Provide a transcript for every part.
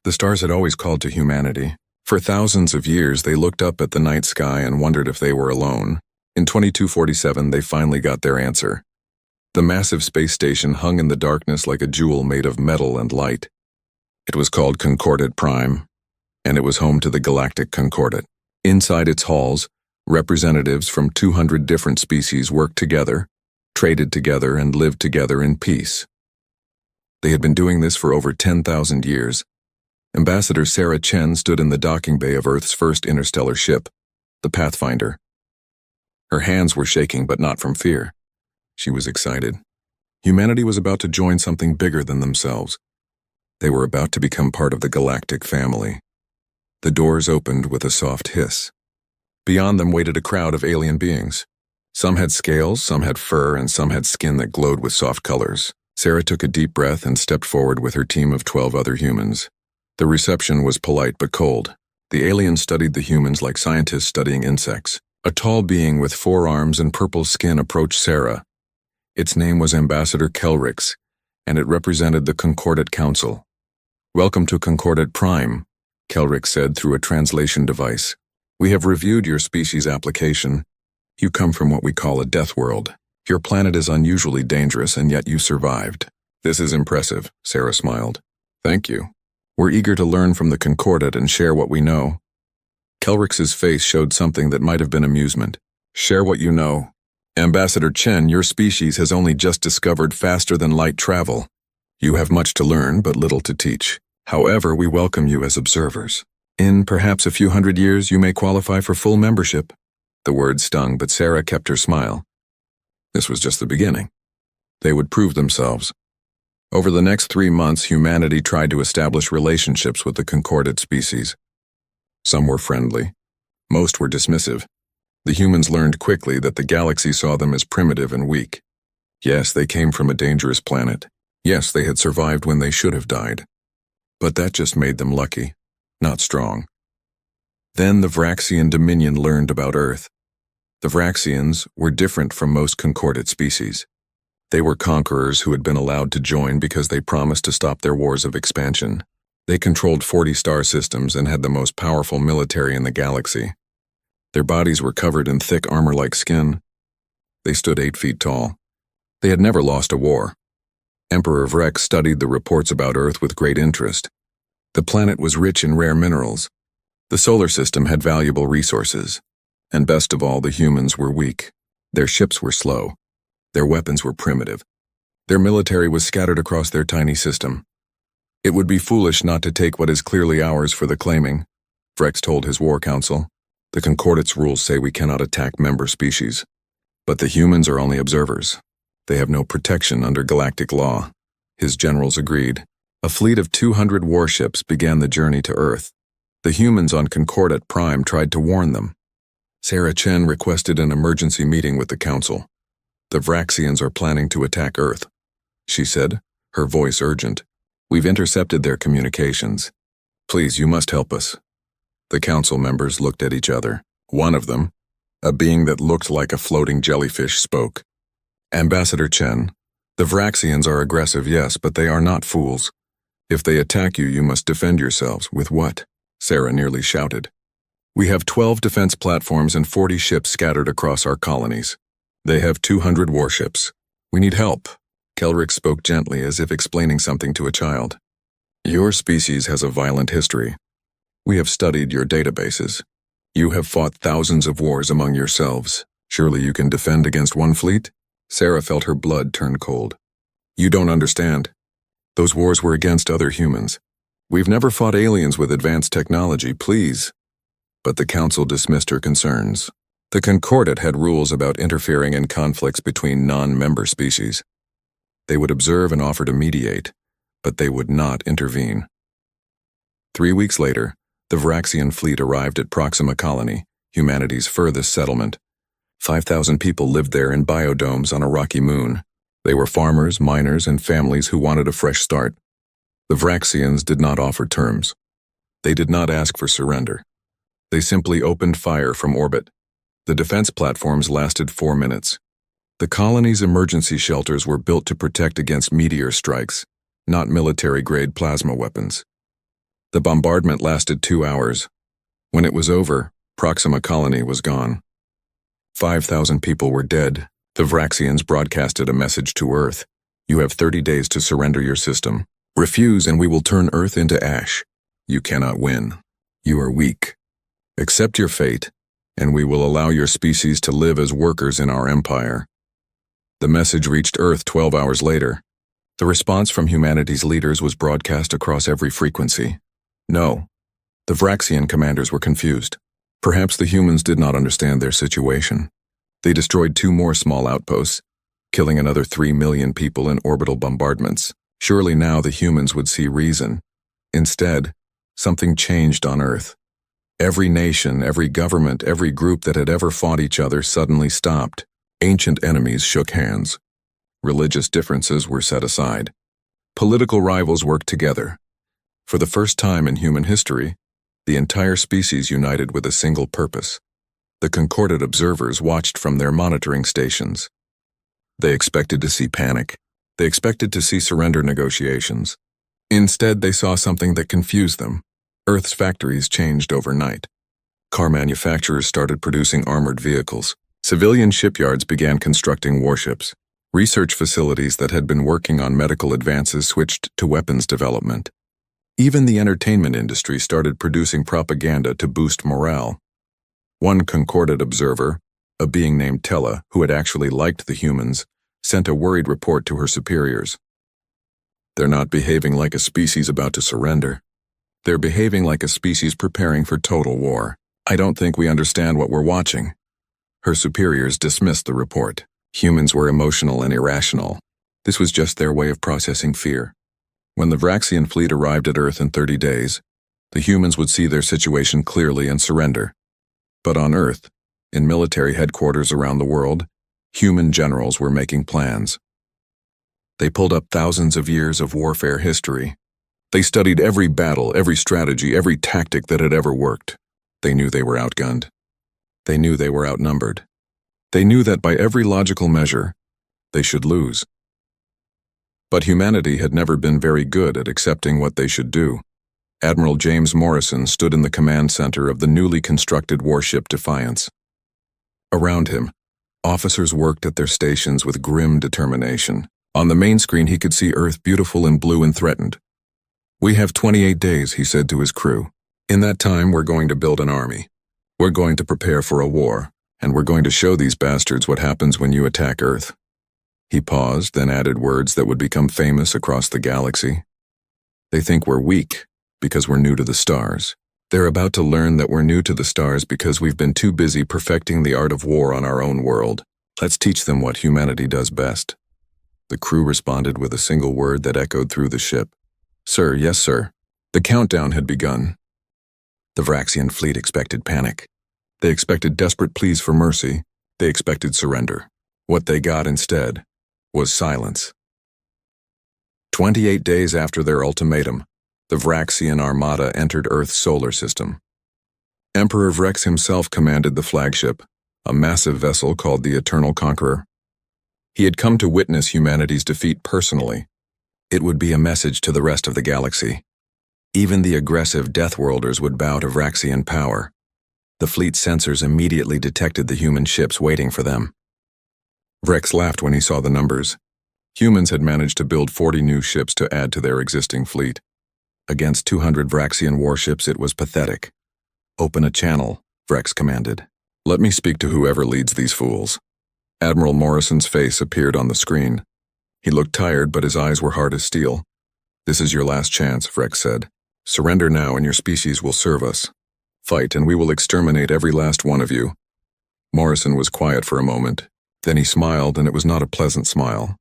The stars had always called to humanity. For thousands of years, they looked up at the night sky and wondered if they were alone. In 2247, they finally got their answer. The massive space station hung in the darkness like a jewel made of metal and light. It was called Concordat Prime, and it was home to the Galactic Concordat. Inside its halls, representatives from 200 different species worked together, traded together, and lived together in peace. They had been doing this for over 10,000 years. Ambassador Sarah Chen stood in the docking bay of Earth's first interstellar ship, the Pathfinder. Her hands were shaking, but not from fear. She was excited. Humanity was about to join something bigger than themselves. They were about to become part of the galactic family. The doors opened with a soft hiss. Beyond them waited a crowd of alien beings. Some had scales, some had fur, and some had skin that glowed with soft colors. Sarah took a deep breath and stepped forward with her team of 12 other humans. The reception was polite but cold. The aliens studied the humans like scientists studying insects. A tall being with 4 arms and purple skin approached Sarah. Its name was Ambassador Kelrix, and it represented the Concordat Council. "Welcome to Concordat Prime," Kelrix said through a translation device. "We have reviewed your species application. You come from what we call a death world. Your planet is unusually dangerous, and yet you survived." "This is impressive," Sarah smiled. "Thank you. We're eager to learn from the Concordat and share what we know." Kelrix's face showed something that might have been amusement. "Share what you know. Ambassador Chen, your species has only just discovered faster-than-light travel. You have much to learn, but little to teach. However, we welcome you as observers. In perhaps a few hundred years, you may qualify for full membership." The words stung, but Sarah kept her smile. This was just the beginning. They would prove themselves. Over the next 3 months, humanity tried to establish relationships with the Concordat species. Some were friendly. Most were dismissive. The humans learned quickly that the galaxy saw them as primitive and weak. Yes, they came from a dangerous planet. Yes, they had survived when they should have died. But that just made them lucky, not strong. Then the Vraxian Dominion learned about Earth. The Vraxians were different from most Concordat species. They were conquerors who had been allowed to join because they promised to stop their wars of expansion. They controlled 40 star systems and had the most powerful military in the galaxy. Their bodies were covered in thick armor-like skin. They stood 8 feet tall. They had never lost a war. Emperor Vrex studied the reports about Earth with great interest. The planet was rich in rare minerals. The solar system had valuable resources. And best of all, the humans were weak. Their ships were slow. Their weapons were primitive. Their military was scattered across their tiny system. "It would be foolish not to take what is clearly ours for the claiming," Vrex told his war council. "The Concordat's rules say we cannot attack member species. But the humans are only observers. They have no protection under galactic law." His generals agreed. A fleet of 200 warships began the journey to Earth. The humans on Concordat Prime tried to warn them. Sarah Chen requested an emergency meeting with the council. "The Vraxians are planning to attack Earth," she said, her voice urgent. "We've intercepted their communications. Please, you must help us." The council members looked at each other. One of them, a being that looked like a floating jellyfish, spoke. "Ambassador Chen, the Vraxians are aggressive, yes, but they are not fools. If they attack you, you must defend yourselves." "With what?" Sarah nearly shouted. "We have 12 defense platforms and 40 ships scattered across our colonies. They have 200 warships. We need help." Kelrix spoke gently, as if explaining something to a child. "Your species has a violent history. We have studied your databases. You have fought thousands of wars among yourselves. Surely you can defend against one fleet?" Sarah felt her blood turn cold. "You don't understand. Those wars were against other humans. We've never fought aliens with advanced technology, please." But the council dismissed her concerns. The Concordat had rules about interfering in conflicts between non-member species. They would observe and offer to mediate, but they would not intervene. 3 weeks later, the Vraxian fleet arrived at Proxima Colony, humanity's furthest settlement. 5,000 people lived there in biodomes on a rocky moon. They were farmers, miners, and families who wanted a fresh start. The Vraxians did not offer terms. They did not ask for surrender. They simply opened fire from orbit. The defense platforms lasted 4 minutes. The colony's emergency shelters were built to protect against meteor strikes, not military-grade plasma weapons. The bombardment lasted 2 hours. When it was over, Proxima Colony was gone. 5,000 people were dead. The Vraxians broadcasted a message to Earth. You have 30 days to surrender your system. Refuse and we will turn Earth into ash. You cannot win. You are weak. Accept your fate, and we will allow your species to live as workers in our empire. The message reached Earth 12 hours later. The response from humanity's leaders was broadcast across every frequency. No. The Vraxian commanders were confused. Perhaps the humans did not understand their situation. They destroyed 2 more small outposts, killing another 3 million people in orbital bombardments. Surely now the humans would see reason. Instead, something changed on Earth. Every nation, every government, every group that had ever fought each other suddenly stopped. Ancient enemies shook hands. Religious differences were set aside. Political rivals worked together. For the first time in human history, the entire species united with a single purpose. The concordant observers watched from their monitoring stations. They expected to see panic. They expected to see surrender negotiations. Instead, they saw something that confused them. Earth's factories changed overnight. Car manufacturers started producing armored vehicles. Civilian shipyards began constructing warships. Research facilities that had been working on medical advances switched to weapons development. Even the entertainment industry started producing propaganda to boost morale. One concordant observer, a being named Tella, who had actually liked the humans, sent a worried report to her superiors. They're not behaving like a species about to surrender. They're behaving like a species preparing for total war. I don't think we understand what we're watching. Her superiors dismissed the report. Humans were emotional and irrational. This was just their way of processing fear. When the Vraxian fleet arrived at Earth in 30 days, the humans would see their situation clearly and surrender. But on Earth, in military headquarters around the world, human generals were making plans. They pulled up thousands of years of warfare history. They studied every battle, every strategy, every tactic that had ever worked. They knew they were outgunned. They knew they were outnumbered. They knew that by every logical measure, they should lose. But humanity had never been very good at accepting what they should do. Admiral James Morrison stood in the command center of the newly constructed warship Defiance. Around him, officers worked at their stations with grim determination. On the main screen, he could see Earth beautiful and blue and threatened. "We have 28 days, he said to his crew. "In that time, we're going to build an army. We're going to prepare for a war, and we're going to show these bastards what happens when you attack Earth." He paused, then added words that would become famous across the galaxy. "They think we're weak because we're new to the stars. They're about to learn that we're new to the stars because we've been too busy perfecting the art of war on our own world. Let's teach them what humanity does best." The crew responded with a single word that echoed through the ship. "Sir, yes, sir." The countdown had begun. The Vraxian fleet expected panic. They expected desperate pleas for mercy. They expected surrender. What they got instead was silence. 28 days after their ultimatum, the Vraxian armada entered Earth's solar system. Emperor Vrex himself commanded the flagship, a massive vessel called the Eternal Conqueror. He had come to witness humanity's defeat personally. It would be a message to the rest of the galaxy. Even the aggressive Deathworlders would bow to Vraxian power. The fleet's sensors immediately detected the human ships waiting for them. Vrex laughed when he saw the numbers. Humans had managed to build 40 new ships to add to their existing fleet. Against 200 Vraxian warships, it was pathetic. "Open a channel," Vrex commanded. "Let me speak to whoever leads these fools." Admiral Morrison's face appeared on the screen. He looked tired, but his eyes were hard as steel. "This is your last chance," Vrex said. "Surrender now and your species will serve us. Fight and we will exterminate every last one of you." Morrison was quiet for a moment. Then he smiled, and it was not a pleasant smile.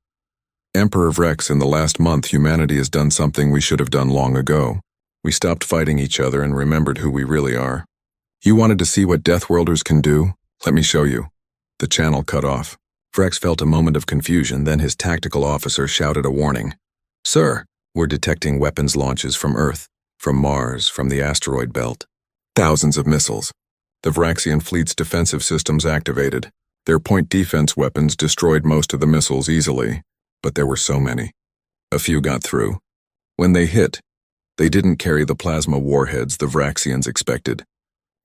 "Emperor Vrex, in the last month humanity has done something we should have done long ago. We stopped fighting each other and remembered who we really are. You wanted to see what Deathworlders can do? Let me show you." The channel cut off. Vrex felt a moment of confusion, then his tactical officer shouted a warning. "Sir, we're detecting weapons launches from Earth, from Mars, from the asteroid belt. Thousands of missiles. The Vraxian fleet's defensive systems activated. Their point defense weapons destroyed most of the missiles easily, but there were so many. A few got through. When they hit, They didn't carry the plasma warheads the Vraxians expected.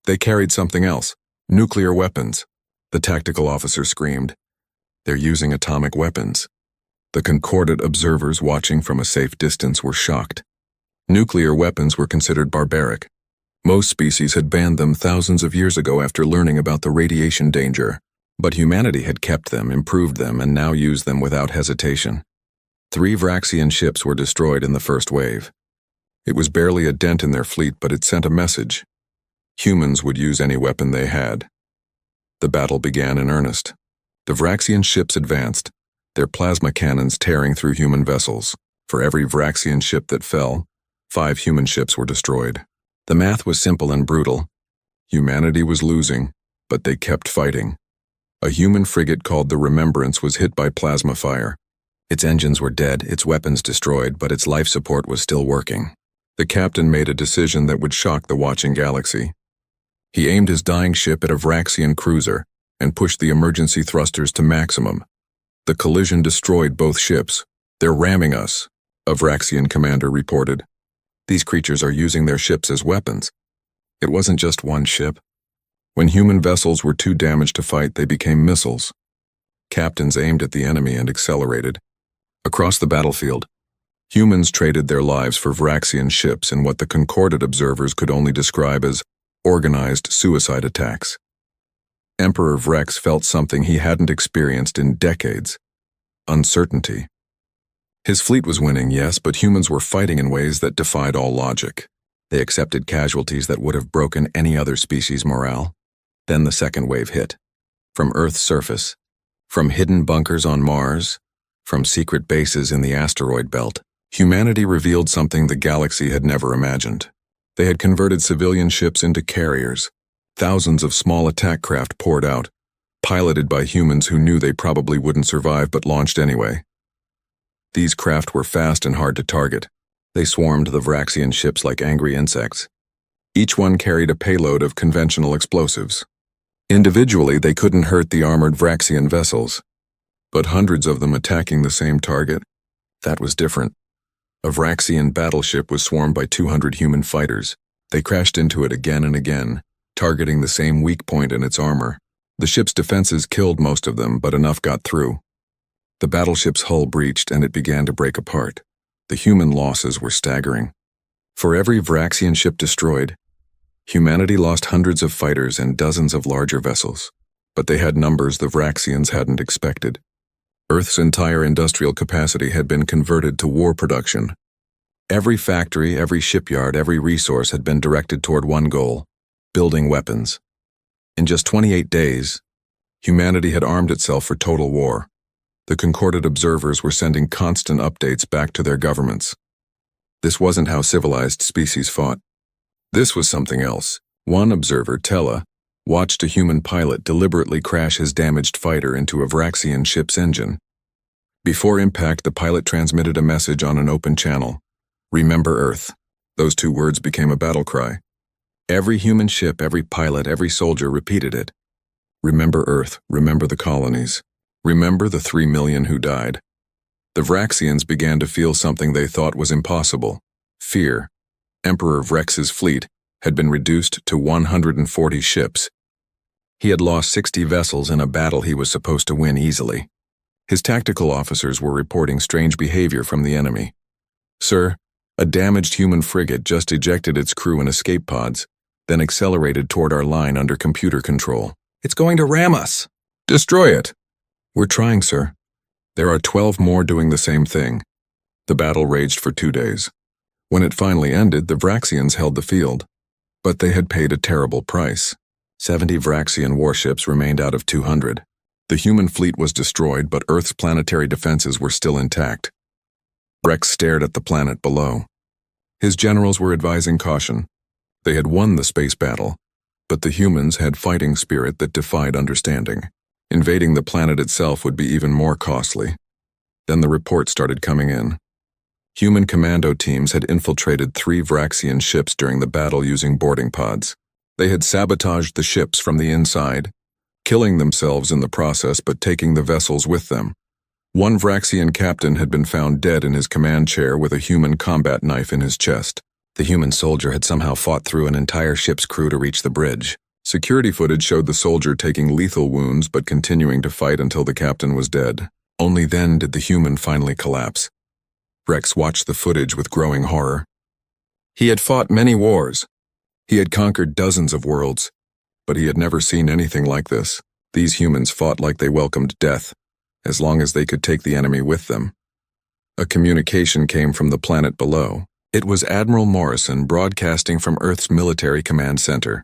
They carried something else, nuclear weapons. The tactical officer screamed. They're using atomic weapons. The concordant observers watching from a safe distance were shocked. Nuclear weapons were considered barbaric. Most species had banned them thousands of years ago after learning about the radiation danger, but humanity had kept them, improved them, and now used them without hesitation. 3 Vraxian ships were destroyed in the first wave. It was barely a dent in their fleet, but it sent a message. Humans would use any weapon they had. The battle began in earnest. The Vraxian ships advanced, their plasma cannons tearing through human vessels. For every Vraxian ship that fell, 5 human ships were destroyed. The math was simple and brutal. Humanity was losing, but they kept fighting. A human frigate called the Remembrance was hit by plasma fire. Its engines were dead, its weapons destroyed, but its life support was still working. The captain made a decision that would shock the watching galaxy. He aimed his dying ship at a Vraxian cruiser and pushed the emergency thrusters to maximum. The collision destroyed both ships. They're ramming us, a Vraxian commander reported. These creatures are using their ships as weapons. It wasn't just one ship. When human vessels were too damaged to fight, they became missiles. Captains aimed at the enemy and accelerated. Across the battlefield, humans traded their lives for Vraxian ships in what the concordant observers could only describe as organized suicide attacks. Emperor Vrex felt something he hadn't experienced in decades: uncertainty. His fleet was winning, yes, but humans were fighting in ways that defied all logic. They accepted casualties that would have broken any other species' morale. Then the second wave hit. From Earth's surface, from hidden bunkers on Mars, from secret bases in the asteroid belt, humanity revealed something the galaxy had never imagined. They had converted civilian ships into carriers. Thousands of small attack craft poured out, piloted by humans who knew they probably wouldn't survive but launched anyway. These craft were fast and hard to target. They swarmed the Vraxian ships like angry insects. Each one carried a payload of conventional explosives. Individually, they couldn't hurt the armored Vraxian vessels, but hundreds of them attacking the same target, that was different. A Vraxian battleship was swarmed by 200 human fighters. They crashed into it again and again, targeting the same weak point in its armor. The ship's defenses killed most of them, but enough got through. The battleship's hull breached and it began to break apart. The human losses were staggering. For every Vraxian ship destroyed, humanity lost hundreds of fighters and dozens of larger vessels. But they had numbers the Vraxians hadn't expected. Earth's entire industrial capacity had been converted to war production. Every factory, every shipyard, every resource had been directed toward one goal: building weapons. In just 28 days, humanity had armed itself for total war. The concordant observers were sending constant updates back to their governments. This wasn't how civilized species fought. This was something else. One observer, Tella, watched a human pilot deliberately crash his damaged fighter into a Vraxian ship's engine. Before impact, the pilot transmitted a message on an open channel. "Remember Earth." Those 2 words became a battle cry. Every human ship, every pilot, every soldier repeated it. Remember Earth, remember the colonies. Remember the 3 million who died. The Vraxians began to feel something they thought was impossible: fear. Emperor Vrex's fleet had been reduced to 140 ships. He had lost 60 vessels in a battle he was supposed to win easily. His tactical officers were reporting strange behavior from the enemy. "Sir, a damaged human frigate just ejected its crew in escape pods, then accelerated toward our line under computer control. It's going to ram us. Destroy it." "We're trying, sir." "There are 12 more doing the same thing." The battle raged for 2 days. When it finally ended, the Vraxians held the field. But they had paid a terrible price. 70 Vraxian warships remained out of 200. The human fleet was destroyed, but Earth's planetary defenses were still intact. Vrex stared at the planet below. His generals were advising caution. They had won the space battle, but the humans had fighting spirit that defied understanding. Invading the planet itself would be even more costly. Then the reports started coming in. Human commando teams had infiltrated 3 Vraxian ships during the battle using boarding pods. They had sabotaged the ships from the inside, killing themselves in the process but taking the vessels with them. One Vraxian captain had been found dead in his command chair with a human combat knife in his chest. The human soldier had somehow fought through an entire ship's crew to reach the bridge. Security footage showed the soldier taking lethal wounds but continuing to fight until the captain was dead. Only then did the human finally collapse. Rex watched the footage with growing horror. He had fought many wars. He had conquered dozens of worlds, but he had never seen anything like this. These humans fought like they welcomed death, as long as they could take the enemy with them. A communication came from the planet below. It was Admiral Morrison broadcasting from Earth's military command center.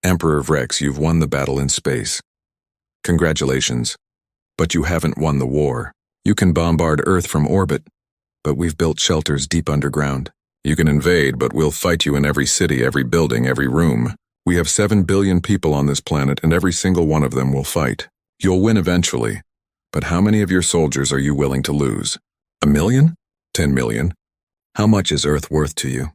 Emperor Rex, you've won the battle in space. Congratulations. But you haven't won the war. You can bombard Earth from orbit, but we've built shelters deep underground. You can invade, but we'll fight you in every city, every building, every room. We have 7 billion people on this planet, and every single one of them will fight. You'll win eventually, but how many of your soldiers are you willing to lose? 1 million? 10 million? How much is Earth worth to you?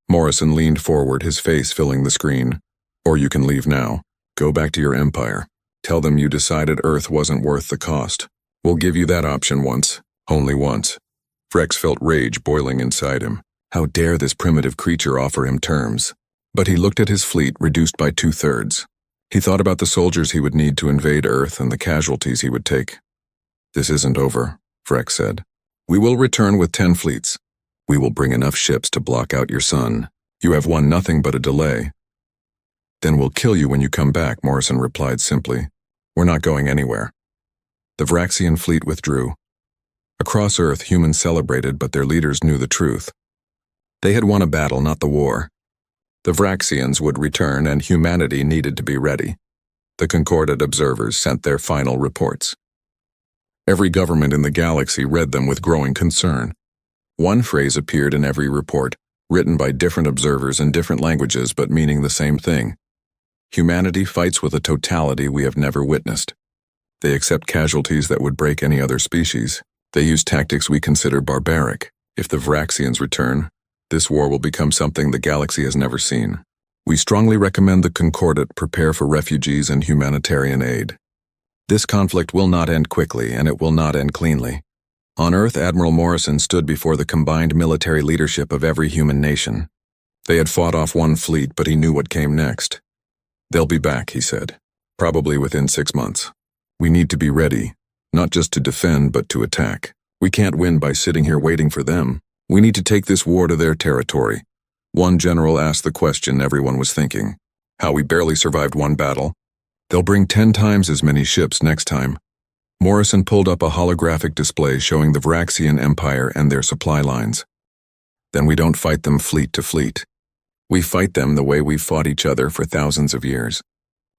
Morrison leaned forward, his face filling the screen. Or you can leave now. Go back to your empire. Tell them you decided Earth wasn't worth the cost. We'll give you that option once. Only once. Rex felt rage boiling inside him. How dare this primitive creature offer him terms? But he looked at his fleet, reduced by 2/3. He thought about the soldiers he would need to invade Earth and the casualties he would take. This isn't over, Rex said. We will return with 10 fleets. We will bring enough ships to block out your sun. You have won nothing but a delay. Then we'll kill you when you come back, Morrison replied simply. We're not going anywhere. The Vraxian fleet withdrew. Across Earth, humans celebrated, but their leaders knew the truth. They had won a battle, not the war. The Vraxians would return, and humanity needed to be ready. The concordant observers sent their final reports. Every government in the galaxy read them with growing concern. One phrase appeared in every report, written by different observers in different languages but meaning the same thing. Humanity fights with a totality we have never witnessed. They accept casualties that would break any other species. They use tactics we consider barbaric. If the Vraxians return, this war will become something the galaxy has never seen. We strongly recommend the Concordat prepare for refugees and humanitarian aid. This conflict will not end quickly, and it will not end cleanly. On Earth, Admiral Morrison stood before the combined military leadership of every human nation. They had fought off one fleet, but he knew what came next. They'll be back, he said, probably within 6 months. We need to be ready, not just to defend, but to attack. We can't win by sitting here waiting for them. We need to take this war to their territory. One general asked the question everyone was thinking. How we barely survived one battle. They'll bring 10 times as many ships next time. Morrison pulled up a holographic display showing the Vraxian Empire and their supply lines. Then we don't fight them fleet to fleet. We fight them the way we've fought each other for thousands of years.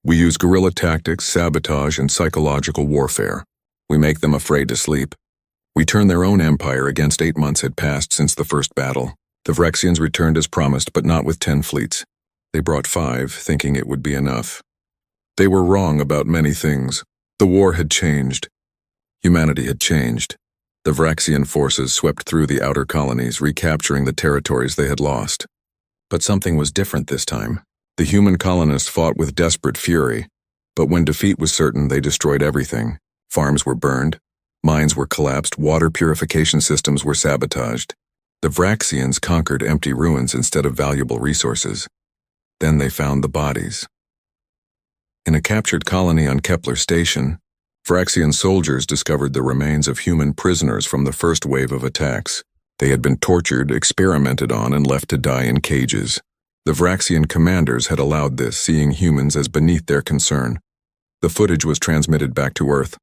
We use guerrilla tactics, sabotage, and psychological warfare. We make them afraid to sleep. We turn their own empire against 8 months had passed since the first battle. The Vraxians returned as promised, but not with 10 fleets. They brought 5, thinking it would be enough. They were wrong about many things. The war had changed. Humanity had changed. The Vraxian forces swept through the outer colonies, recapturing the territories they had lost. But something was different this time. The human colonists fought with desperate fury, but when defeat was certain, they destroyed everything. Farms were burned, mines were collapsed, water purification systems were sabotaged. The Vraxians conquered empty ruins instead of valuable resources. Then they found the bodies. In a captured colony on Kepler Station, Vraxian soldiers discovered the remains of human prisoners from the first wave of attacks. They had been tortured, experimented on, and left to die in cages. The Vraxian commanders had allowed this, seeing humans as beneath their concern. The footage was transmitted back to Earth.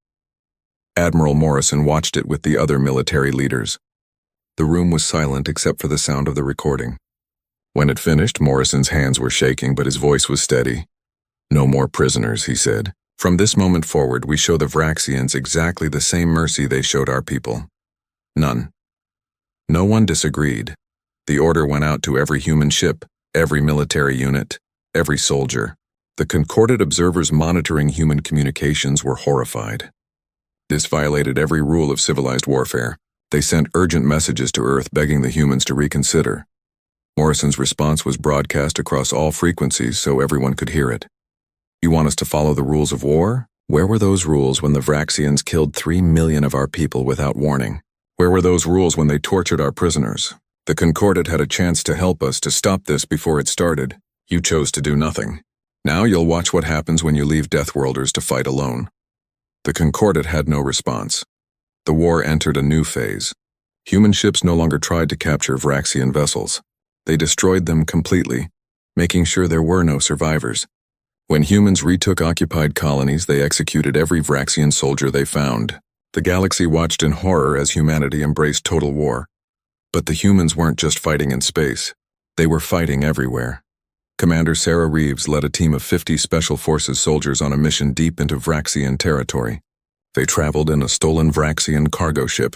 Admiral Morrison watched it with the other military leaders. The room was silent except for the sound of the recording. When it finished, Morrison's hands were shaking, but his voice was steady. No more prisoners, he said. From this moment forward, we show the Vraxians exactly the same mercy they showed our people. None. No one disagreed. The order went out to every human ship, every military unit, every soldier. The concordant observers monitoring human communications were horrified. This violated every rule of civilized warfare. They sent urgent messages to Earth begging the humans to reconsider. Morrison's response was broadcast across all frequencies so everyone could hear it. You want us to follow the rules of war? Where were those rules when the Vraxians killed 3 million of our people without warning? Where were those rules when they tortured our prisoners? The Concordat had a chance to help us to stop this before it started. You chose to do nothing. Now you'll watch what happens when you leave Deathworlders to fight alone." The Concordat had no response. The war entered a new phase. Human ships no longer tried to capture Vraxian vessels. They destroyed them completely, making sure there were no survivors. When humans retook occupied colonies, they executed every Vraxian soldier they found. The galaxy watched in horror as humanity embraced total war. But the humans weren't just fighting in space. They were fighting everywhere. Commander Sarah Reeves led a team of 50 Special Forces soldiers on a mission deep into Vraxian territory. They traveled in a stolen Vraxian cargo ship,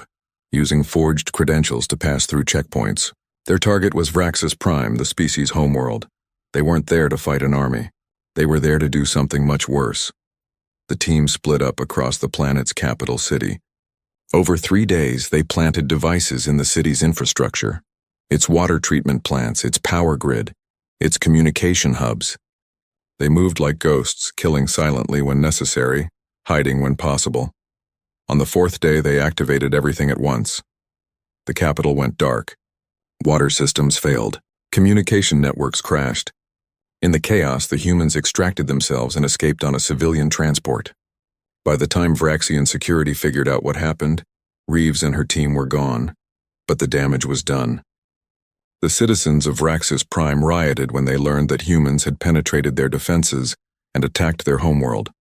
using forged credentials to pass through checkpoints. Their target was Vraxis Prime, the species' homeworld. They weren't there to fight an army. They were there to do something much worse. The team split up across the planet's capital city. Over 3 days, they planted devices in the city's infrastructure. Its water treatment plants, its power grid, its communication hubs. They moved like ghosts, killing silently when necessary, hiding when possible. On the 4th day, they activated everything at once. The capital went dark. Water systems failed. Communication networks crashed. In the chaos, the humans extracted themselves and escaped on a civilian transport. By the time Vraxian security figured out what happened, Reeves and her team were gone, but the damage was done. The citizens of Vraxis Prime rioted when they learned that humans had penetrated their defenses and attacked their homeworld.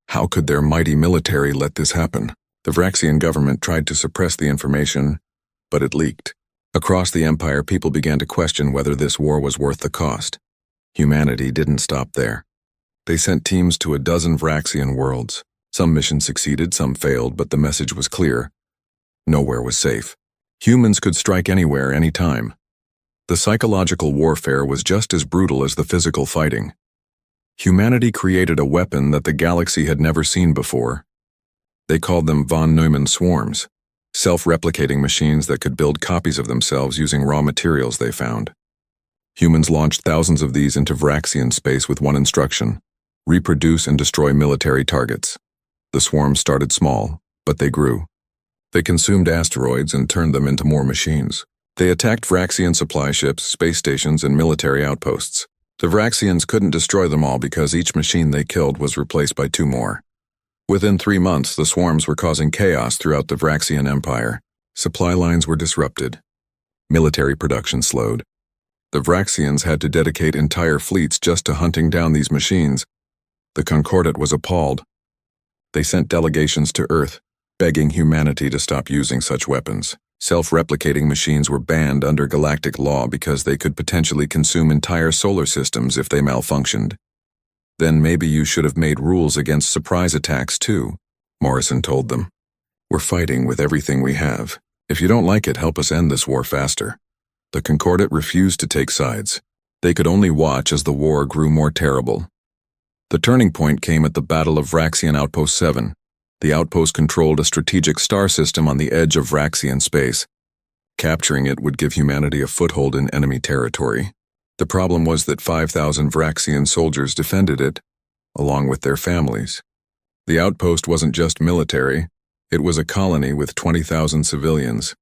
How could their mighty military let this happen? The Vraxian government tried to suppress the information, but it leaked. Across the Empire, people began to question whether this war was worth the cost. Humanity didn't stop there. They sent teams to a dozen Vraxian worlds. Some missions succeeded, some failed, but the message was clear. Nowhere was safe. Humans could strike anywhere, anytime. The psychological warfare was just as brutal as the physical fighting. Humanity created a weapon that the galaxy had never seen before. They called them von Neumann swarms, self-replicating machines that could build copies of themselves using raw materials they found. Humans launched thousands of these into Vraxian space with one instruction: reproduce and destroy military targets. The swarms started small, but they grew. They consumed asteroids and turned them into more machines. They attacked Vraxian supply ships, space stations, and military outposts. The Vraxians couldn't destroy them all because each machine they killed was replaced by 2 more. Within 3 months, the swarms were causing chaos throughout the Vraxian Empire. Supply lines were disrupted. Military production slowed. The Vraxians had to dedicate entire fleets just to hunting down these machines. The Concordat was appalled. They sent delegations to Earth, begging humanity to stop using such weapons. Self-replicating machines were banned under galactic law because they could potentially consume entire solar systems if they malfunctioned. "Then maybe you should have made rules against surprise attacks too," Morrison told them. "We're fighting with everything we have. If you don't like it, help us end this war faster." The Concordat refused to take sides. They could only watch as the war grew more terrible. The turning point came at the Battle of Vraxian Outpost 7. The outpost controlled a strategic star system on the edge of Vraxian space. Capturing it would give humanity a foothold in enemy territory. The problem was that 5,000 Vraxian soldiers defended it, along with their families. The outpost wasn't just military, it was a colony with 20,000 civilians.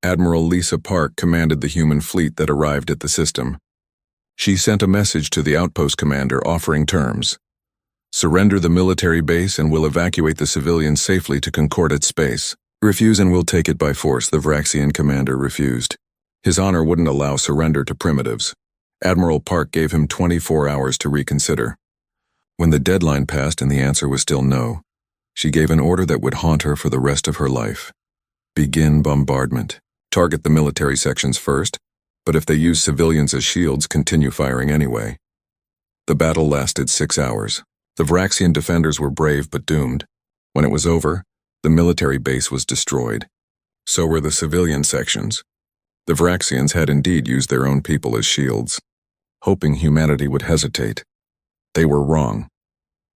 Admiral Lisa Park commanded the human fleet that arrived at the system. She sent a message to the outpost commander offering terms. "Surrender the military base and we'll evacuate the civilians safely to Concordat space. Refuse and we'll take it by force." The Vraxian commander refused. His honor wouldn't allow surrender to primitives. Admiral Park gave him 24 hours to reconsider. When the deadline passed and the answer was still no, she gave an order that would haunt her for the rest of her life. Begin bombardment. Target the military sections first, but if they use civilians as shields, continue firing anyway. The battle lasted 6 hours. The Vraxian defenders were brave but doomed. When it was over, the military base was destroyed. So were the civilian sections. The Vraxians had indeed used their own people as shields, hoping humanity would hesitate. They were wrong.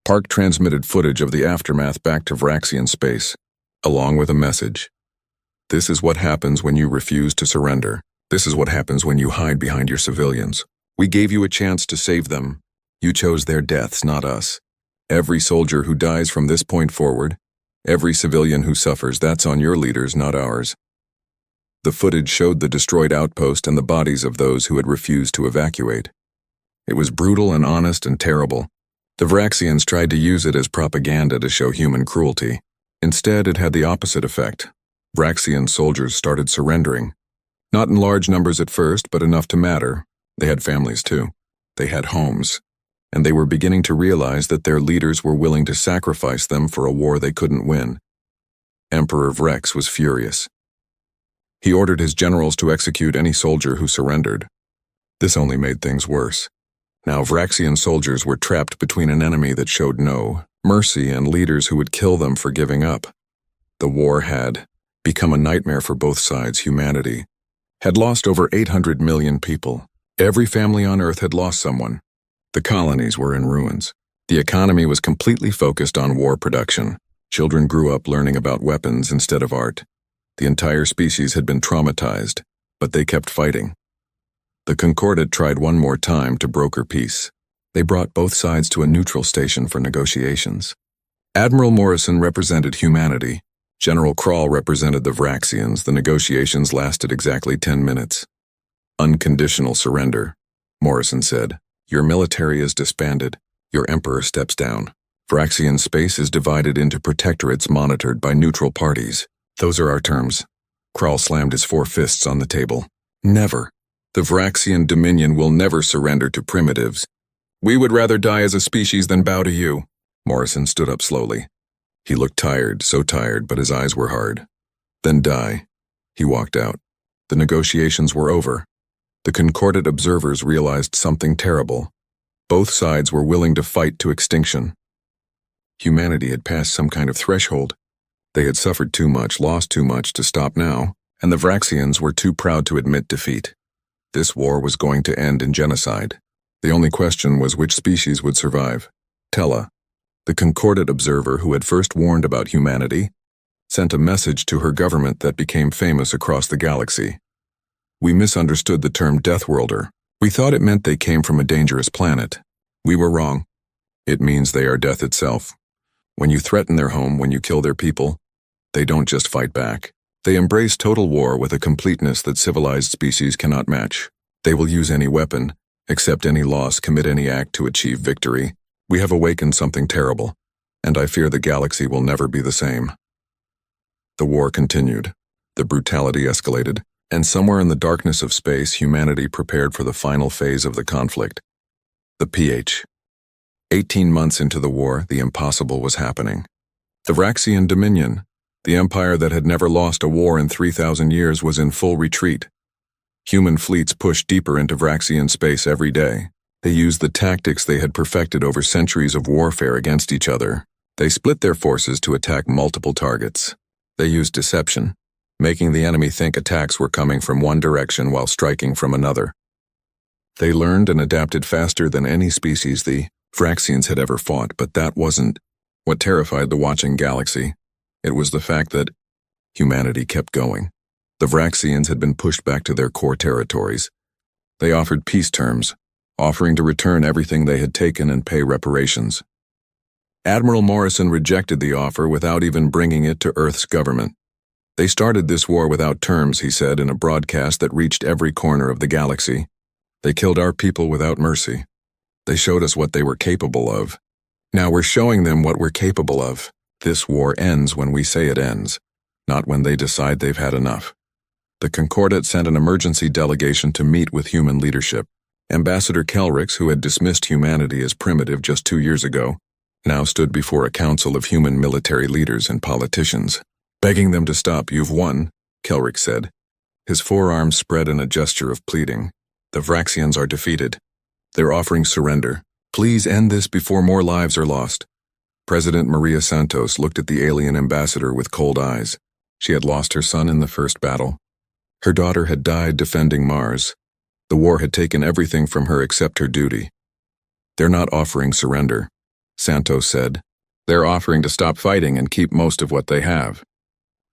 Park transmitted footage of the aftermath back to Vraxian space, along with a message. "This is what happens when you refuse to surrender. This is what happens when you hide behind your civilians. We gave you a chance to save them. You chose their deaths, not us. Every soldier who dies from this point forward, every civilian who suffers, that's on your leaders, not ours." The footage showed the destroyed outpost and the bodies of those who had refused to evacuate. It was brutal and honest and terrible. The Vraxians tried to use it as propaganda to show human cruelty. Instead, it had the opposite effect. Vraxian soldiers started surrendering. Not in large numbers at first, but enough to matter. They had families too. They had homes. And they were beginning to realize that their leaders were willing to sacrifice them for a war they couldn't win. Emperor Vrex was furious. He ordered his generals to execute any soldier who surrendered. This only made things worse. Now Vraxian soldiers were trapped between an enemy that showed no mercy and leaders who would kill them for giving up. The war had become a nightmare for both sides. Humanity had lost over 800 million people. Every family on Earth had lost someone. The colonies were in ruins. The economy was completely focused on war production. Children grew up learning about weapons instead of art. The entire species had been traumatized, but they kept fighting. The Concordat tried one more time to broker peace. They brought both sides to a neutral station for negotiations. Admiral Morrison represented humanity. General Krall represented the Vraxians. The negotiations lasted exactly 10 minutes. Unconditional surrender, Morrison said. Your military is disbanded. Your emperor steps down. Vraxian space is divided into protectorates monitored by neutral parties. Those are our terms. Krall slammed his 4 fists on the table. Never. The Vraxian Dominion will never surrender to primitives. We would rather die as a species than bow to you. Morrison stood up slowly. He looked tired, so tired, but his eyes were hard. Then die. He walked out. The negotiations were over. The Concordat observers realized something terrible. Both sides were willing to fight to extinction. Humanity had passed some kind of threshold. They had suffered too much, lost too much to stop now, and the Vraxians were too proud to admit defeat. This war was going to end in genocide. The only question was which species would survive. Tella, the Concordat observer who had first warned about humanity, sent a message to her government that became famous across the galaxy. We misunderstood the term Deathworlder. We thought it meant they came from a dangerous planet. We were wrong. It means they are death itself. When you threaten their home, when you kill their people, they don't just fight back. They embrace total war with a completeness that civilized species cannot match. They will use any weapon, accept any loss, commit any act to achieve victory. We have awakened something terrible, and I fear the galaxy will never be the same. The war continued. The brutality escalated, and somewhere in the darkness of space, humanity prepared for the final phase of the conflict. The PH. 18 months into the war, the impossible was happening. The Vraxian Dominion, the empire that had never lost a war in 3,000 years, was in full retreat. Human fleets pushed deeper into Vraxian space every day. They used the tactics they had perfected over centuries of warfare against each other. They split their forces to attack multiple targets. They used deception, making the enemy think attacks were coming from one direction while striking from another. They learned and adapted faster than any species the Vraxians had ever fought, but that wasn't what terrified the watching galaxy. It was the fact that humanity kept going. The Vraxians had been pushed back to their core territories. They offered peace terms, offering to return everything they had taken and pay reparations. Admiral Morrison rejected the offer without even bringing it to Earth's government. They started this war without terms, he said in a broadcast that reached every corner of the galaxy. They killed our people without mercy. They showed us what they were capable of. Now we're showing them what we're capable of. This war ends when we say it ends, not when they decide they've had enough. The Concordat sent an emergency delegation to meet with human leadership. Ambassador Kelrix, who had dismissed humanity as primitive just 2 years ago, now stood before a council of human military leaders and politicians. Begging them to stop. You've won, Kelrix said. His forearms spread in a gesture of pleading. The Vraxians are defeated. They're offering surrender. Please end this before more lives are lost. President Maria Santos looked at the alien ambassador with cold eyes. She had lost her son in the first battle. Her daughter had died defending Mars. The war had taken everything from her except her duty. They're not offering surrender, Santos said. They're offering to stop fighting and keep most of what they have.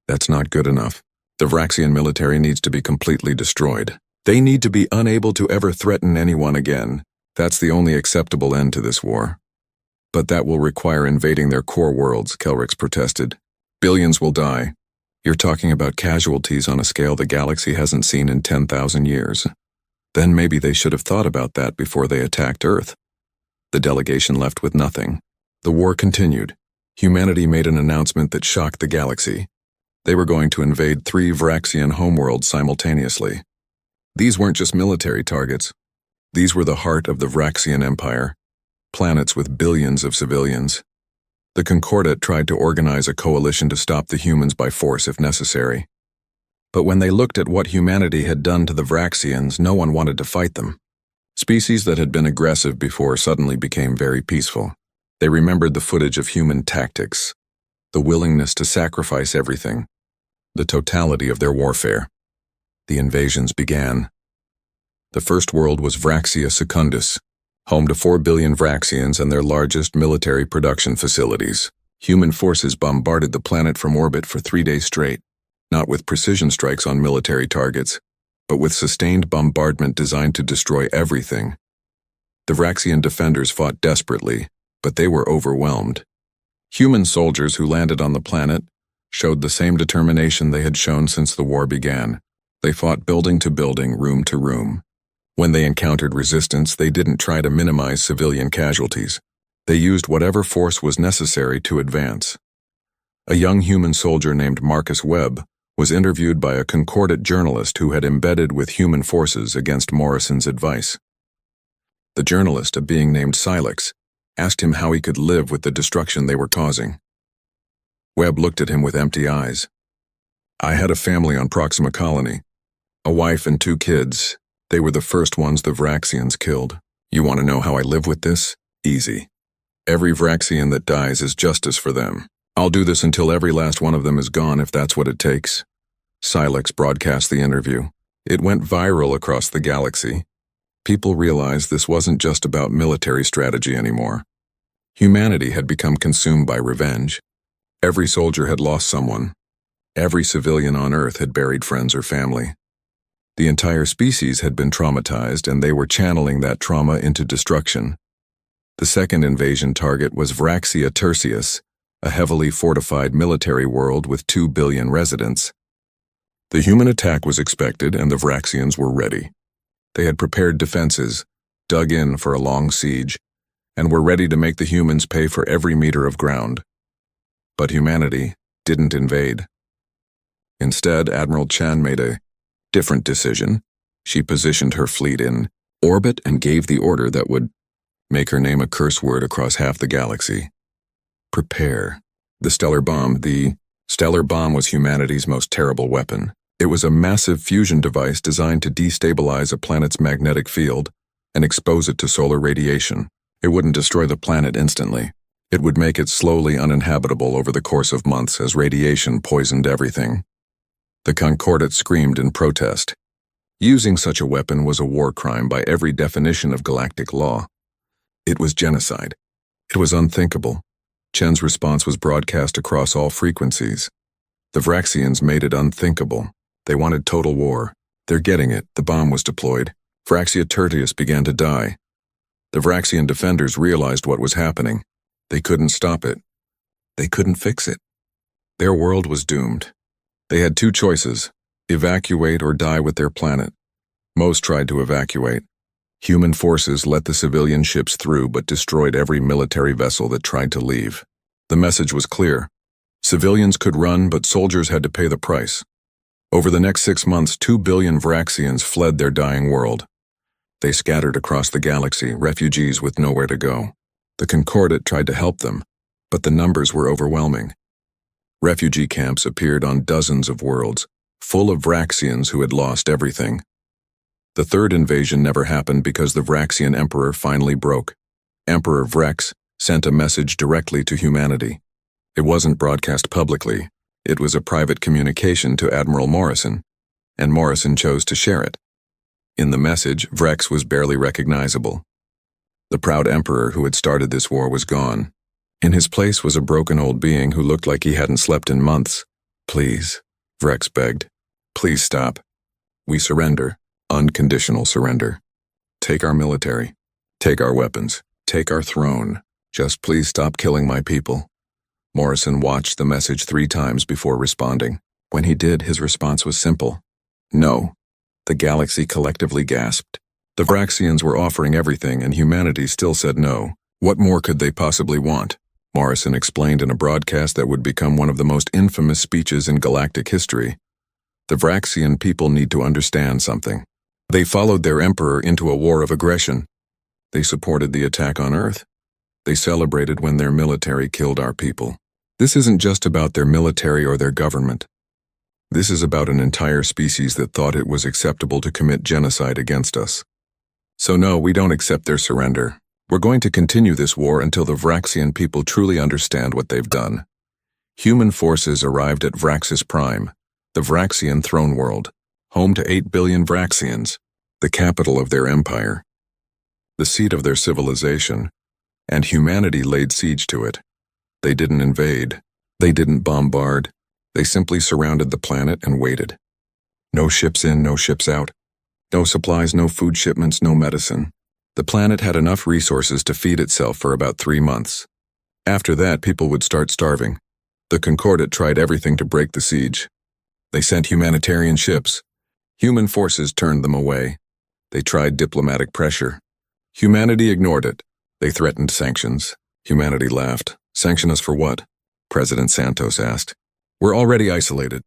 That's not good enough. The Vraxian military needs to be completely destroyed. They need to be unable to ever threaten anyone again. That's the only acceptable end to this war. But that will require invading their core worlds, Kelrix protested. Billions will die. You're talking about casualties on a scale the galaxy hasn't seen in 10,000 years. Then maybe they should have thought about that before they attacked Earth. The delegation left with nothing. The war continued. Humanity made an announcement that shocked the galaxy. They were going to invade 3 Vraxian homeworlds simultaneously. These weren't just military targets. These were the heart of the Vraxian Empire, planets with billions of civilians. The Concordat tried to organize a coalition to stop the humans by force if necessary. But when they looked at what humanity had done to the Vraxians, no one wanted to fight them. Species that had been aggressive before suddenly became very peaceful. They remembered the footage of human tactics, the willingness to sacrifice everything, the totality of their warfare. The invasions began. The first world was Vraxia Secundus, home to 4 billion Vraxians and their largest military production facilities. Human forces bombarded the planet from orbit for 3 days straight, not with precision strikes on military targets, but with sustained bombardment designed to destroy everything. The Vraxian defenders fought desperately, but they were overwhelmed. Human soldiers who landed on the planet showed the same determination they had shown since the war began. They fought building to building, room to room. When they encountered resistance, they didn't try to minimize civilian casualties. They used whatever force was necessary to advance. A young human soldier named Marcus Webb was interviewed by a Concordat journalist who had embedded with human forces against Morrison's advice. The journalist, a being named Silex, asked him how he could live with the destruction they were causing. Webb looked at him with empty eyes. "I had a family on Proxima Colony, a wife and 2 kids. They were the first ones the Vraxians killed. You want to know how I live with this? Easy. Every Vraxian that dies is justice for them. I'll do this until every last one of them is gone if that's what it takes." Silex broadcast the interview. It went viral across the galaxy. People realized this wasn't just about military strategy anymore. Humanity had become consumed by revenge. Every soldier had lost someone. Every civilian on Earth had buried friends or family. The entire species had been traumatized, and they were channeling that trauma into destruction. The second invasion target was Vraxia Tertius, a heavily fortified military world with 2 billion residents. The human attack was expected, and the Vraxians were ready. They had prepared defenses, dug in for a long siege, and were ready to make the humans pay for every meter of ground. But humanity didn't invade. Instead, Admiral Chan made a different decision. She positioned her fleet in orbit and gave the order that would make her name a curse word across half the galaxy. Prepare. The stellar bomb. The stellar bomb was humanity's most terrible weapon. It was a massive fusion device designed to destabilize a planet's magnetic field and expose it to solar radiation. It wouldn't destroy the planet instantly. It would make it slowly uninhabitable over the course of months as radiation poisoned everything. The Concordat screamed in protest. Using such a weapon was a war crime by every definition of galactic law. It was genocide. It was unthinkable. Chen's response was broadcast across all frequencies. The Vraxians made it unthinkable. They wanted total war. They're getting it. The bomb was deployed. Vraxia Tertius began to die. The Vraxian defenders realized what was happening. They couldn't stop it. They couldn't fix it. Their world was doomed. They had 2 choices: evacuate or die with their planet. Most tried to evacuate. Human forces let the civilian ships through but destroyed every military vessel that tried to leave. The message was clear. Civilians could run, but soldiers had to pay the price. Over the next 6 months, 2 billion Vraxians fled their dying world. They scattered across the galaxy, refugees with nowhere to go. The Concordat tried to help them, but the numbers were overwhelming. Refugee camps appeared on dozens of worlds, full of Vraxians who had lost everything. The third invasion never happened because the Vraxian Emperor finally broke. Emperor Vrex sent a message directly to humanity. It wasn't broadcast publicly. It was a private communication to Admiral Morrison, and Morrison chose to share it. In the message, Vrex was barely recognizable. The proud emperor who had started this war was gone. In his place was a broken old being who looked like he hadn't slept in months. "Please," Vrex begged. "Please stop. We surrender. Unconditional surrender. Take our military. Take our weapons. Take our throne. Just please stop killing my people." Morrison watched the message 3 times before responding. When he did, his response was simple. No. The galaxy collectively gasped. The Vraxians were offering everything, and humanity still said no. What more could they possibly want? Morrison explained in a broadcast that would become one of the most infamous speeches in galactic history. The Vraxian people need to understand something. They followed their emperor into a war of aggression. They supported the attack on Earth. They celebrated when their military killed our people. This isn't just about their military or their government. This is about an entire species that thought it was acceptable to commit genocide against us. So no, we don't accept their surrender. We're going to continue this war until the Vraxian people truly understand what they've done. Human forces arrived at Vraxis Prime, the Vraxian throne world, home to 8 billion Vraxians, the capital of their empire, the seat of their civilization, and humanity laid siege to it. They didn't invade. They didn't bombard. They simply surrounded the planet and waited. No ships in, no ships out. No supplies, no food shipments, no medicine. The planet had enough resources to feed itself for about 3 months. After that, people would start starving. The Concordat tried everything to break the siege. They sent humanitarian ships. Human forces turned them away. They tried diplomatic pressure. Humanity ignored it. They threatened sanctions. Humanity laughed. Sanction us for what? President Santos asked. We're already isolated.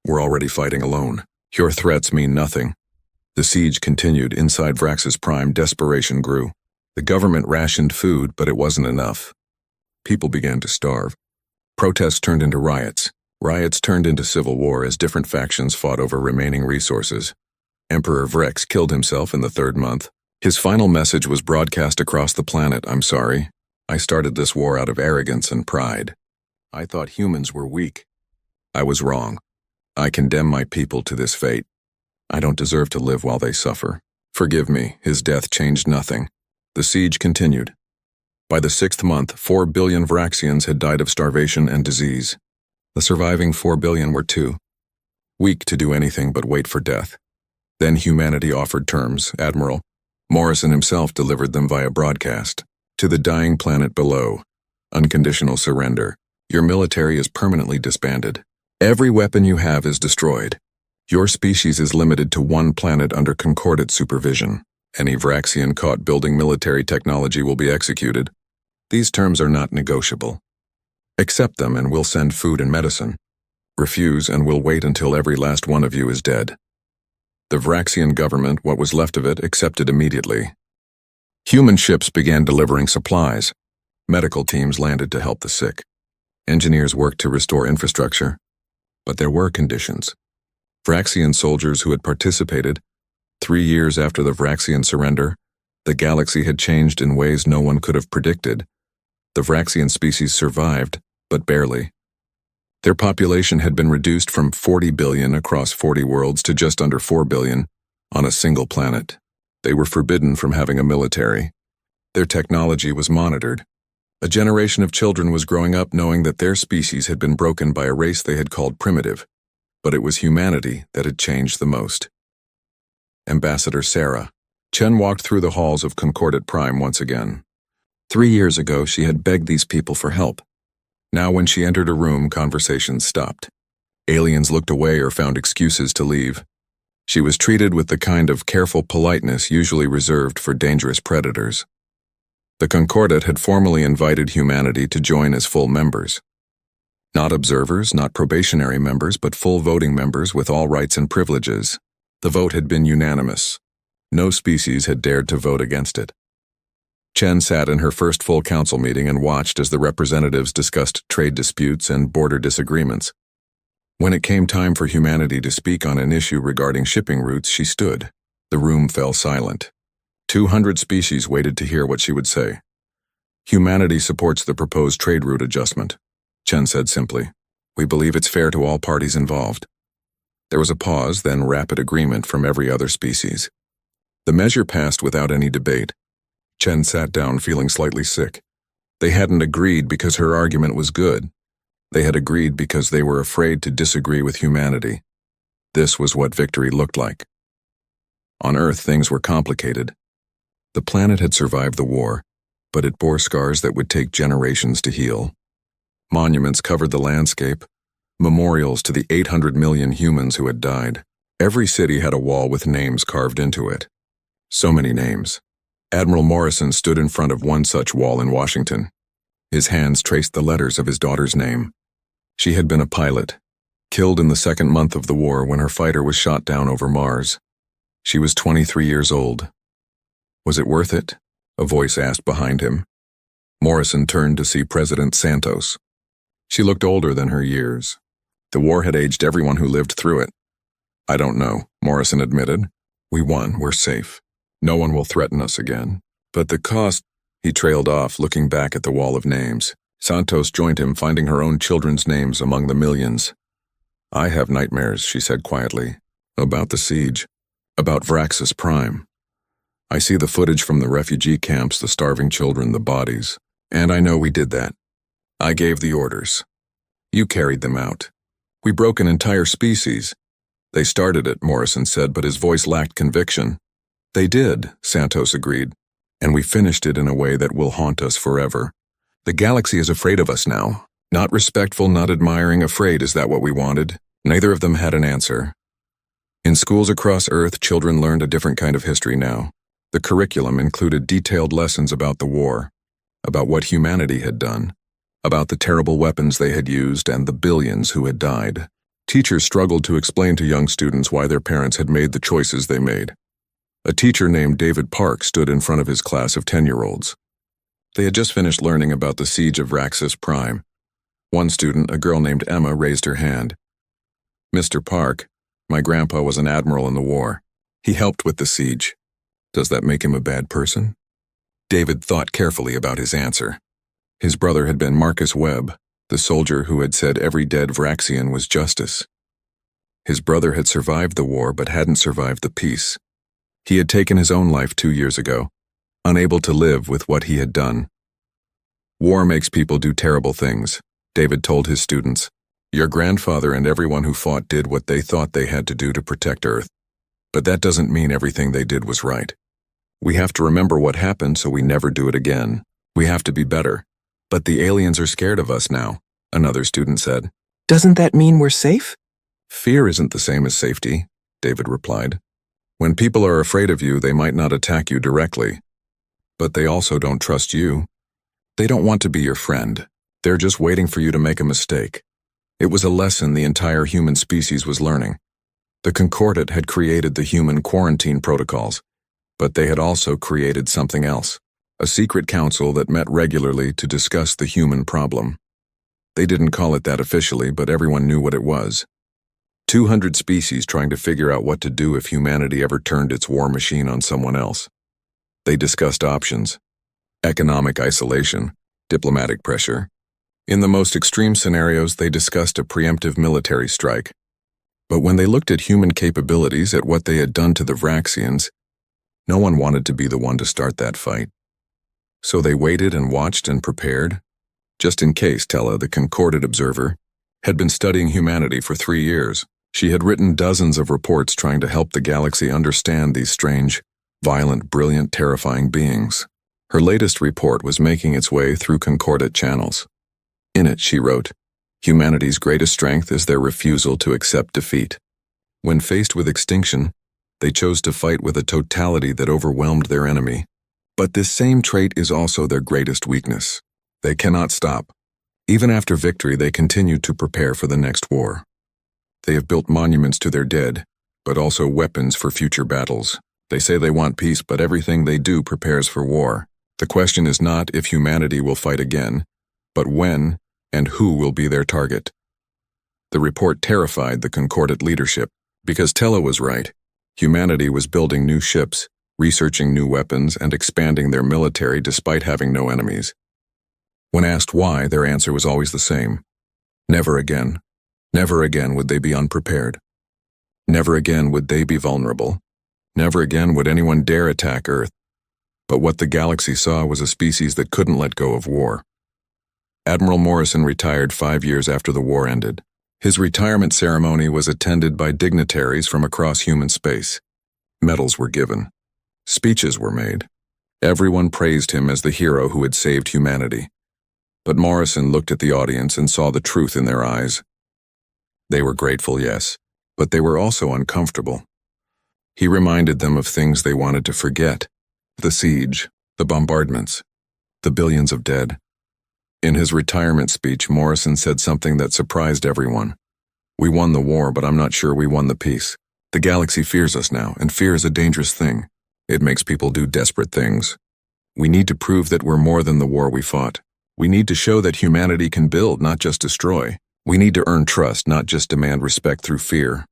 We're already fighting alone. Your threats mean nothing. The siege continued. Inside Vraxis Prime, desperation grew. The government rationed food, but it wasn't enough. People began to starve. Protests turned into riots. Riots turned into civil war as different factions fought over remaining resources. Emperor Vrex killed himself in the 3rd month. His final message was broadcast across the planet. I'm sorry. I started this war out of arrogance and pride. I thought humans were weak. I was wrong. I condemn my people to this fate. I don't deserve to live while they suffer. Forgive me, his death changed nothing. The siege continued. By the 6th month, 4 billion Vraxians had died of starvation and disease. The surviving 4 billion were too weak to do anything but wait for death. Then humanity offered terms. Admiral Morrison himself delivered them via broadcast. To the dying planet below. Unconditional surrender. Your military is permanently disbanded. Every weapon you have is destroyed. Your species is limited to 1 planet under Concordat supervision. Any Vraxian caught building military technology will be executed. These terms are not negotiable. Accept them and we'll send food and medicine. Refuse and we'll wait until every last one of you is dead. The Vraxian government, what was left of it, accepted immediately. Human ships began delivering supplies. Medical teams landed to help the sick. Engineers worked to restore infrastructure. But there were conditions. Vraxian soldiers who had participated, 3 years after the Vraxian surrender, the galaxy had changed in ways no one could have predicted. The Vraxian species survived, but barely. Their population had been reduced from 40 billion across 40 worlds to just under 4 billion on a single planet. They were forbidden from having a military. Their technology was monitored. A generation of children was growing up knowing that their species had been broken by a race they had called primitive. But it was humanity that had changed the most. Ambassador Sarah. Chen walked through the halls of Concordat Prime once again. 3 years ago, she had begged these people for help. Now when she entered a room, conversations stopped. Aliens looked away or found excuses to leave. She was treated with the kind of careful politeness usually reserved for dangerous predators. The Concordat had formally invited humanity to join as full members. Not observers, not probationary members, but full voting members with all rights and privileges. The vote had been unanimous. No species had dared to vote against it. Chen sat in her first full council meeting and watched as the representatives discussed trade disputes and border disagreements. When it came time for humanity to speak on an issue regarding shipping routes, she stood. The room fell silent. 200 species waited to hear what she would say. Humanity supports the proposed trade route adjustment. Chen said simply. We believe it's fair to all parties involved. There was a pause, then rapid agreement from every other species. The measure passed without any debate. Chen sat down feeling slightly sick. They hadn't agreed because her argument was good. They had agreed because they were afraid to disagree with humanity. This was what victory looked like. On Earth, things were complicated. The planet had survived the war, but it bore scars that would take generations to heal. Monuments covered the landscape. memorials to the 800 million humans who had died. Every city had a wall with names carved into it. So many names. Admiral Morrison stood in front of one such wall in Washington. His hands traced the letters of his daughter's name. She had been a pilot, killed in the second month of the war when her fighter was shot down over Mars. She was 23 years old. Was it worth it? A voice asked behind him. Morrison turned to see President Santos. She looked older than her years. The war had aged everyone who lived through it. I don't know, Morrison admitted. We won, we're safe. No one will threaten us again. But the cost, he trailed off, looking back at the wall of names. Santos joined him, finding her own children's names among the millions. I have nightmares, she said quietly. About the siege. About Vraxis Prime. I see the footage from the refugee camps, the starving children, the bodies. And I know we did that. I gave the orders. You carried them out. We broke an entire species. They started it, Morrison said, but his voice lacked conviction. They did, Santos agreed. And we finished it in a way that will haunt us forever. The galaxy is afraid of us now. Not respectful, not admiring, afraid. Is that what we wanted? Neither of them had an answer. In schools across Earth, children learned a different kind of history now. The curriculum included detailed lessons about the war, about what humanity had done, about the terrible weapons they had used and the billions who had died. Teachers struggled to explain to young students why their parents had made the choices they made. A teacher named David Park stood in front of his class of 10-year-olds. They had just finished learning about the siege of Vraxis Prime. One student, a girl named Emma, raised her hand. Mr. Park, my grandpa was an admiral in the war. He helped with the siege. Does that make him a bad person? David thought carefully about his answer. His brother had been Marcus Webb, the soldier who had said every dead Vraxian was justice. His brother had survived the war but hadn't survived the peace. He had taken his own life 2 years ago, unable to live with what he had done. War makes people do terrible things, David told his students. Your grandfather and everyone who fought did what they thought they had to do to protect Earth. But that doesn't mean everything they did was right. We have to remember what happened so we never do it again. We have to be better. But the aliens are scared of us now, another student said. Doesn't that mean we're safe? Fear isn't the same as safety, David replied. When people are afraid of you, they might not attack you directly. But they also don't trust you. They don't want to be your friend. They're just waiting for you to make a mistake. It was a lesson the entire human species was learning. The Concordat had created the human quarantine protocols, but they had also created something else, a secret council that met regularly to discuss the human problem. They didn't call it that officially, but everyone knew what it was. 200 species trying to figure out what to do if humanity ever turned its war machine on someone else. They discussed options: economic isolation, diplomatic pressure. In the most extreme scenarios, they discussed a preemptive military strike. But when they looked at human capabilities, at what they had done to the Vraxians, no one wanted to be the one to start that fight. So they waited and watched and prepared, just in case. Tella, the Concordat observer, had been studying humanity for 3 years. She had written dozens of reports trying to help the galaxy understand these strange, violent, brilliant, terrifying beings. Her latest report was making its way through Concordat channels. In it, she wrote, humanity's greatest strength is their refusal to accept defeat. When faced with extinction, they chose to fight with a totality that overwhelmed their enemy. But this same trait is also their greatest weakness. They cannot stop. Even after victory, they continue to prepare for the next war. They have built monuments to their dead, but also weapons for future battles. They say they want peace, but everything they do prepares for war. The question is not if humanity will fight again, but when and who will be their target. The report terrified the Concordat leadership, because Tella was right. Humanity was building new ships, researching new weapons, and expanding their military despite having no enemies. When asked why, their answer was always the same. Never again. Never again would they be unprepared. Never again would they be vulnerable. Never again would anyone dare attack Earth. But what the galaxy saw was a species that couldn't let go of war. Admiral Morrison retired 5 years after the war ended. His retirement ceremony was attended by dignitaries from across human space. Medals were given. Speeches were made. Everyone praised him as the hero who had saved humanity. But Morrison looked at the audience and saw the truth in their eyes. They were grateful, yes, but they were also uncomfortable. He reminded them of things they wanted to forget: the siege, the bombardments, the billions of dead. In his retirement speech, Morrison said something that surprised everyone. "We won the war, but I'm not sure we won the peace. The galaxy fears us now, and fear is a dangerous thing. It makes people do desperate things. We need to prove that we're more than the war we fought. We need to show that humanity can build, not just destroy. We need to earn trust, not just demand respect through fear."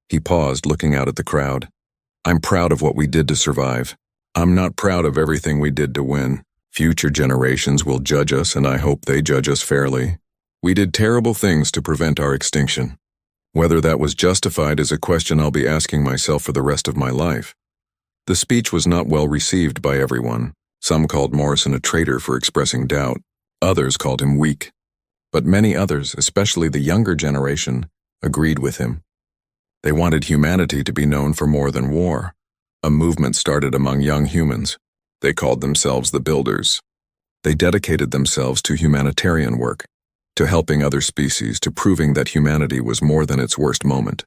He paused, looking out at the crowd. "I'm proud of what we did to survive. I'm not proud of everything we did to win. Future generations will judge us, and I hope they judge us fairly. We did terrible things to prevent our extinction. Whether that was justified is a question I'll be asking myself for the rest of my life." The speech was not well received by everyone. Some called Morrison a traitor for expressing doubt. Others called him weak. But many others, especially the younger generation, agreed with him. They wanted humanity to be known for more than war. A movement started among young humans. They called themselves the Builders. They dedicated themselves to humanitarian work, to helping other species, to proving that humanity was more than its worst moment.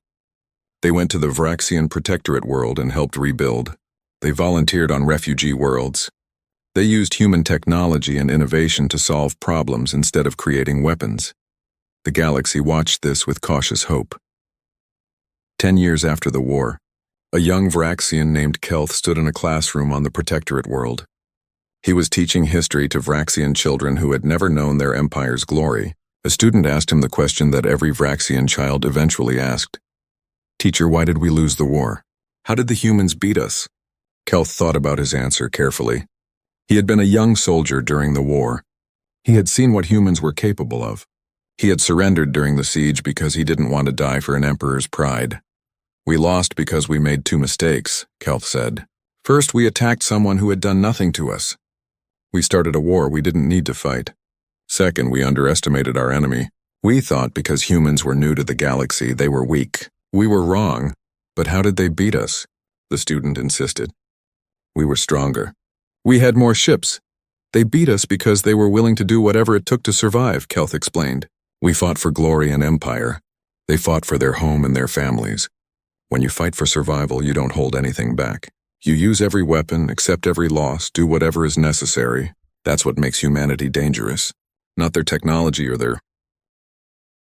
They went to the Vraxian Protectorate world and helped rebuild. They volunteered on refugee worlds. They used human technology and innovation to solve problems instead of creating weapons. The galaxy watched this with cautious hope. 10 years after the war, a young Vraxian named Kelth stood in a classroom on the Protectorate world. He was teaching history to Vraxian children who had never known their empire's glory. A student asked him the question that every Vraxian child eventually asked. "Teacher, why did we lose the war? How did the humans beat us?" Kelth thought about his answer carefully. He had been a young soldier during the war. He had seen what humans were capable of. He had surrendered during the siege because he didn't want to die for an emperor's pride. "We lost because we made two mistakes," Kelth said. "First, we attacked someone who had done nothing to us. We started a war we didn't need to fight. Second, we underestimated our enemy. We thought because humans were new to the galaxy, they were weak. We were wrong. But how did they beat us?" The student insisted. "We were stronger. We had more ships. They beat us because they were willing to do whatever it took to survive," Kelth explained. "We fought for glory and empire. They fought for their home and their families. When you fight for survival, you don't hold anything back. You use every weapon, accept every loss, do whatever is necessary. That's what makes humanity dangerous. Not their technology or their